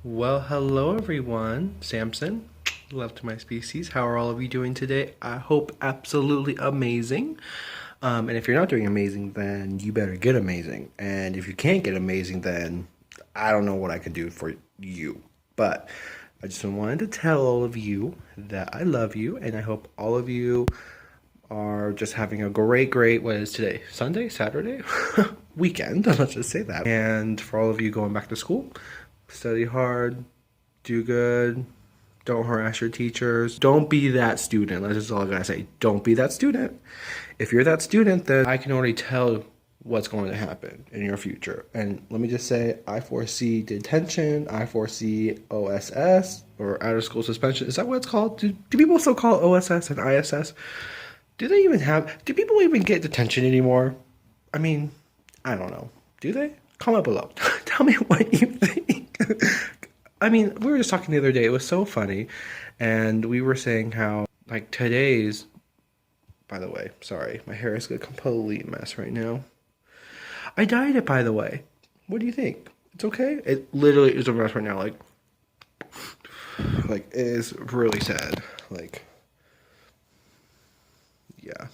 Well, hello everyone. Samson, love to my species. How are all of you doing today? I hope absolutely amazing. And if you're not doing amazing, then you better get amazing. And if you can't get amazing, then I don't know what I can do for you. But I just wanted to tell all of you that I love you, and I hope all of you are just having a great, what is today? Sunday? Saturday? Weekend, let's just say that. And for all of you going back to school, study hard, do good, don't harass your teachers. Don't be that student. That's just all I gotta say. Don't be that student. If you're that student, then I can already tell what's going to happen in your future. And let me just say, I foresee detention, I foresee OSS, or out of school suspension. Is that what it's called? Do people still call it OSS and ISS? Do people even get detention anymore? I mean, I don't know. Do they? Comment below. Tell me what you think. I mean, we were just talking the other day. It was so funny. And we were saying how, like, today's, by the way, sorry, my hair is a complete mess right now. I dyed it, by the way. What do you think? It's okay? It literally is a mess right now. Like, it is really sad. Like, yeah.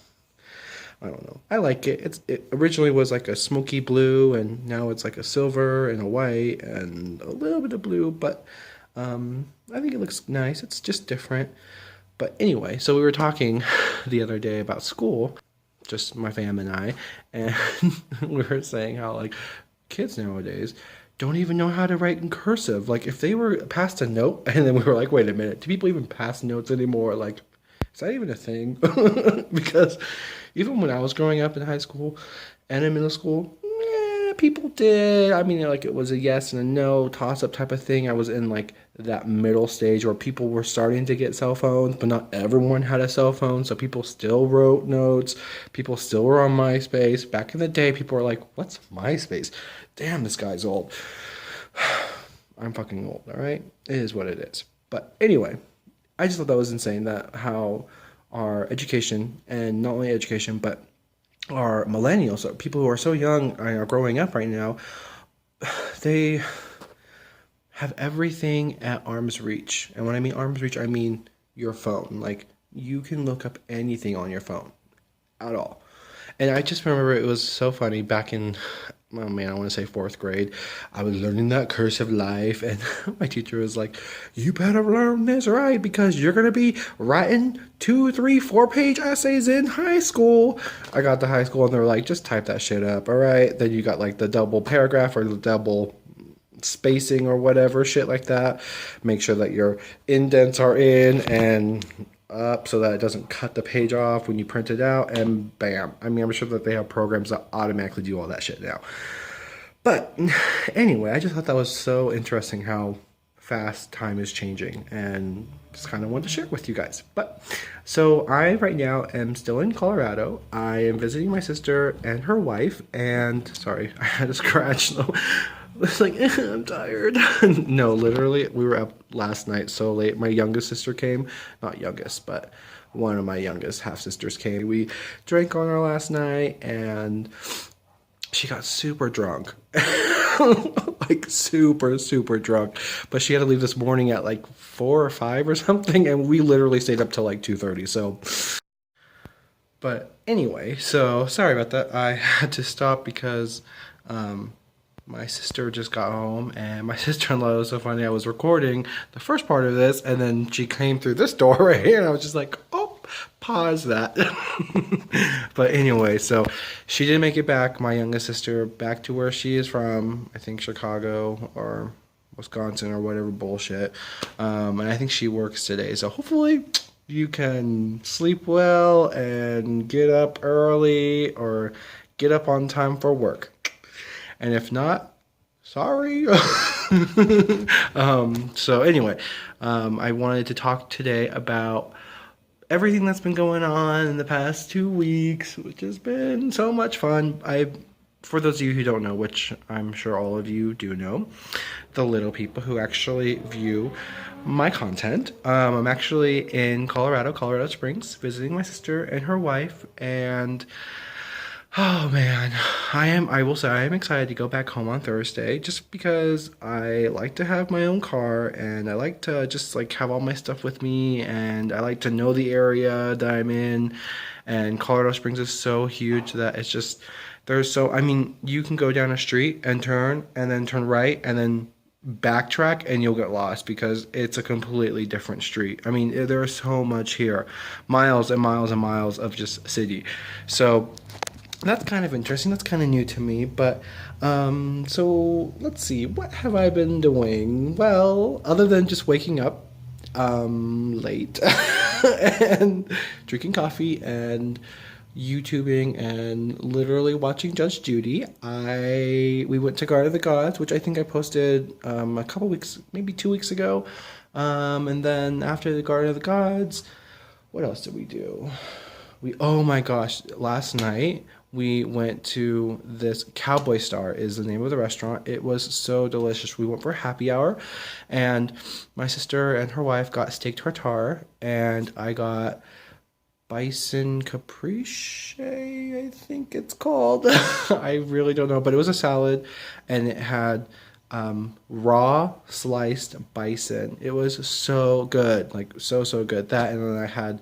I don't know. I like it. It originally was like a smoky blue, and now it's like a silver and a white and a little bit of blue, but I think it looks nice. It's just different. But anyway, so we were talking the other day about school, just my fam and I, and we were saying how like kids nowadays don't even know how to write in cursive. Like if they were passed a note, and then we were like, wait a minute, do people even pass notes anymore? Like, is that even a thing? Because even when I was growing up in high school and in middle school, people did. I mean, like it was a yes and a no toss up type of thing. I was in like that middle stage where people were starting to get cell phones, but not everyone had a cell phone. So people still wrote notes. People still were on MySpace. Back in the day, people were like, what's MySpace? Damn, this guy's old. I'm fucking old, all right? It is what it is. But anyway, I just thought that was insane that how our education, and not only education, but our millennials, so people who are so young and are growing up right now, they have everything at arm's reach. And when I mean arm's reach, I mean your phone. Like you can look up anything on your phone at all. And I just remember it was so funny back in, oh man, I want to say fourth grade. I was learning that cursive life, and my teacher was like, you better learn this right because you're going to be writing 2, 3, 4 page essays in high school. I got to high school and they were like, just type that shit up, all right? Then you got like the double paragraph or the double spacing or whatever, shit like that. Make sure that your indents are in and up so that it doesn't cut the page off when you print it out, and bam. I mean, I'm sure that they have programs that automatically do all that shit now. But anyway, I just thought that was so interesting how fast time is changing, and just kind of wanted to share it with you guys. But so I right now am still in Colorado. I am visiting my sister and her wife, and sorry, I had a scratch though. It's like, I'm tired. No, literally, we were up last night so late. My youngest sister came. Not youngest, but one of my youngest half-sisters came. We drank on her last night, and she got super drunk. Like, super drunk. But she had to leave this morning at, like, 4 or 5 or something, and we literally stayed up till, like, 2:30, so... But anyway, so sorry about that. I had to stop because... my sister just got home, and my sister-in-law was so funny. I was recording the first part of this, and then she came through this door right here, and I was just like, oh, pause that. But anyway, so she did make it back, my youngest sister, back to where she is from, I think Chicago or Wisconsin or whatever bullshit. And I think she works today, so hopefully you can sleep well and get up early or get up on time for work. And if not, sorry. So anyway, I wanted to talk today about everything that's been going on in the past 2 weeks, which has been so much fun. For those of you who don't know, which I'm sure all of you do know, the little people who actually view my content. I'm actually in Colorado Springs, visiting my sister and her wife, and Oh man, I will say I am excited to go back home on Thursday just because I like to have my own car and I like to just like have all my stuff with me and I like to know the area that I'm in, and Colorado Springs is so huge that it's just there's so I mean, you can go down a street and then turn right and then backtrack and you'll get lost because it's a completely different street. I mean, there's so much here. Miles and miles and miles of just city. So that's kind of interesting. That's kind of new to me. But so let's see. What have I been doing? Well, other than just waking up late and drinking coffee and YouTubing and literally watching Judge Judy, we went to Garden of the Gods, which I think I posted a couple weeks, maybe 2 weeks ago. And then after the Garden of the Gods, what else did we do? Oh my gosh, last night we went to this Cowboy Star is the name of the restaurant. It was so delicious. We went for happy hour and my sister and her wife got steak tartare and I got bison caprese, I think it's called. I really don't know, but it was a salad and it had raw sliced bison. It was so good, like so good. That and then I had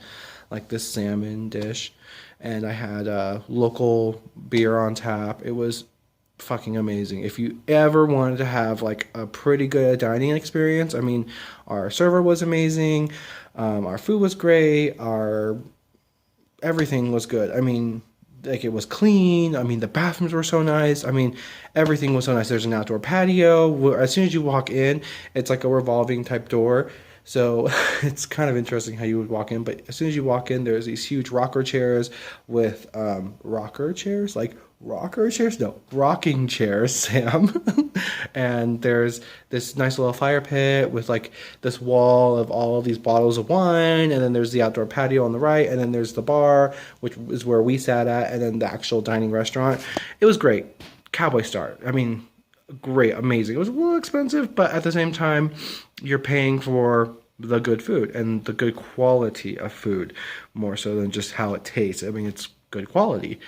like this salmon dish and I had local beer on tap. It was fucking amazing. If you ever wanted to have like a pretty good dining experience, I mean, our server was amazing, our food was great, our everything was good. I mean, like it was clean. I mean, the bathrooms were so nice. I mean, everything was so nice. There's an outdoor patio. As soon as you walk in, it's like a revolving type door. So it's kind of interesting how you would walk in. But as soon as you walk in, there's these huge rocker chairs with rocker chairs, like rocker chairs? No, rocking chairs, Sam. And there's this nice little fire pit with like this wall of all of these bottles of wine. And then there's the outdoor patio on the right. And then there's the bar, which is where we sat at. And then the actual dining restaurant. It was great. Cowboy Star. I mean, great, amazing. It was a little expensive, but at the same time, you're paying for the good food and the good quality of food more so than just how it tastes. I mean, it's good quality.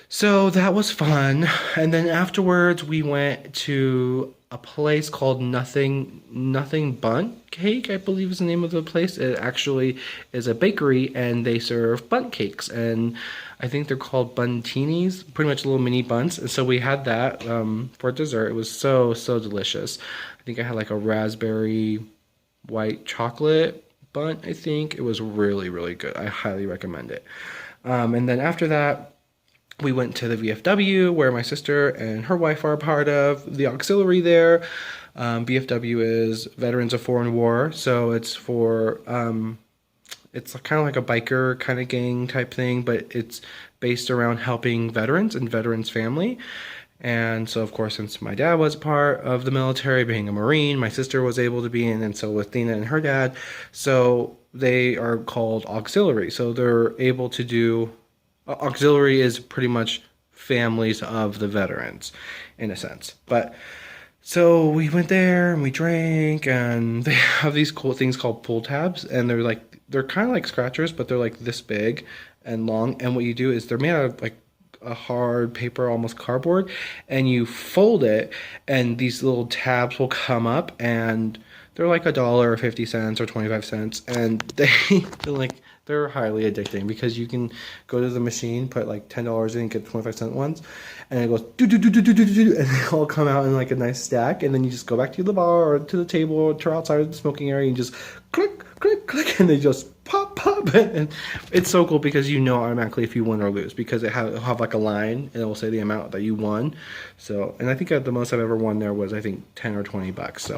So that was fun. And then afterwards, we went to a place called Nothing Bunt Cake, I believe is the name of the place. It actually is a bakery and they serve bunt cakes. And I think they're called buntinis, pretty much little mini buns. And so we had that for dessert. It was so delicious. I think I had like a raspberry white chocolate bunt, I think. It was really good. I highly recommend it. And then after that, we went to the VFW where my sister and her wife are a part of the auxiliary there. VFW is Veterans of Foreign War, so it's for it's kind of like a biker kind of gang type thing, but it's based around helping veterans and veterans' family. And so, of course, since my dad was part of the military, being a Marine, my sister was able to be in, and so with Dina and her dad. So they are called auxiliary. So they're able to do auxiliary is pretty much families of the veterans in a sense. But so we went there and we drank and they have these cool things called pull tabs and they're kind of like scratchers, but they're like this big and long. And what you do is they're made out of like a hard paper, almost cardboard, and you fold it and these little tabs will come up and they're like $1.50 or 25 cents and they're highly addicting because you can go to the machine, put like $10 in, get 25-cent ones, and it goes do do do do do do do, and they all come out in like a nice stack, and then you just go back to the bar or to the table or to outside of the smoking area and just click click click, and they just pop pop, and it's so cool because you know automatically if you win or lose because it'll have like a line and it will say the amount that you won. So, and I think the most I've ever won there was I think 10 or 20 bucks. So,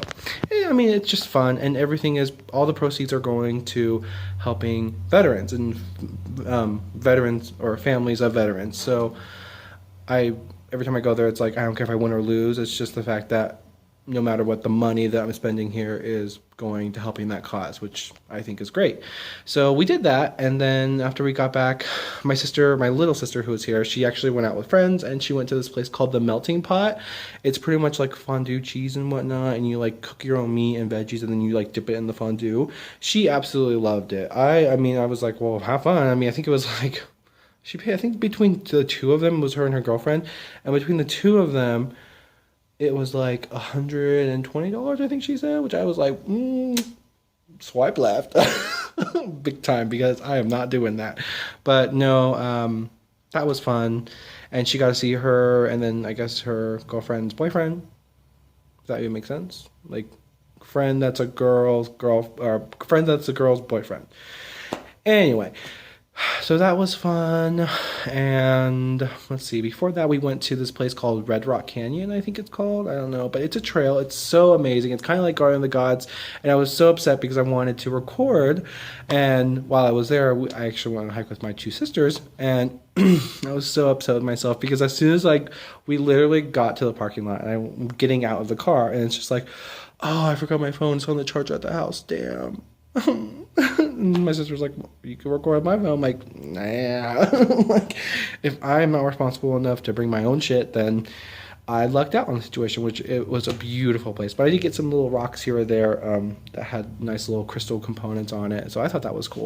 yeah, I mean it's just fun, and everything is all the proceeds are going to helping veterans and veterans or families of veterans. So, every time I go there, it's like I don't care if I win or lose. It's just the fact that no matter what, the money that I'm spending here is going to helping that cause, which I think is great. So we did that, and then after we got back, my little sister who was here, she actually went out with friends, and she went to this place called the Melting Pot. It's pretty much like fondue cheese and whatnot, and you like cook your own meat and veggies, and then you like dip it in the fondue. She absolutely loved it. I mean, I was like, well, have fun. I mean, I think it was like She paid, I think between the two of them, was her and her girlfriend, and between the two of them, it was like $120, I think she said, which I was like, swipe left, big time, because I am not doing that. But no, that was fun, and she got to see her, and then I guess her girlfriend's boyfriend. Does that even make sense? Like, friend that's a or friend that's a girl's boyfriend. Anyway, so that was fun. And let's see, before that, we went to this place called Red Rock Canyon, I think it's called. I don't know, but it's a trail. It's so amazing. It's kind of like Garden of the Gods. And I was so upset because I wanted to record. And while I was there, I actually went on a hike with my two sisters. And I was so upset with myself because as soon as like we literally got to the parking lot and I'm getting out of the car, and it's just like, oh, I forgot my phone. It's on the charger at the house. Damn. My sister was like, well, you can record my phone. I'm like, nah. Like, if I'm not responsible enough to bring my own shit, then I lucked out on the situation, which it was a beautiful place. But I did get some little rocks here or there that had nice little crystal components on it. So I thought that was cool.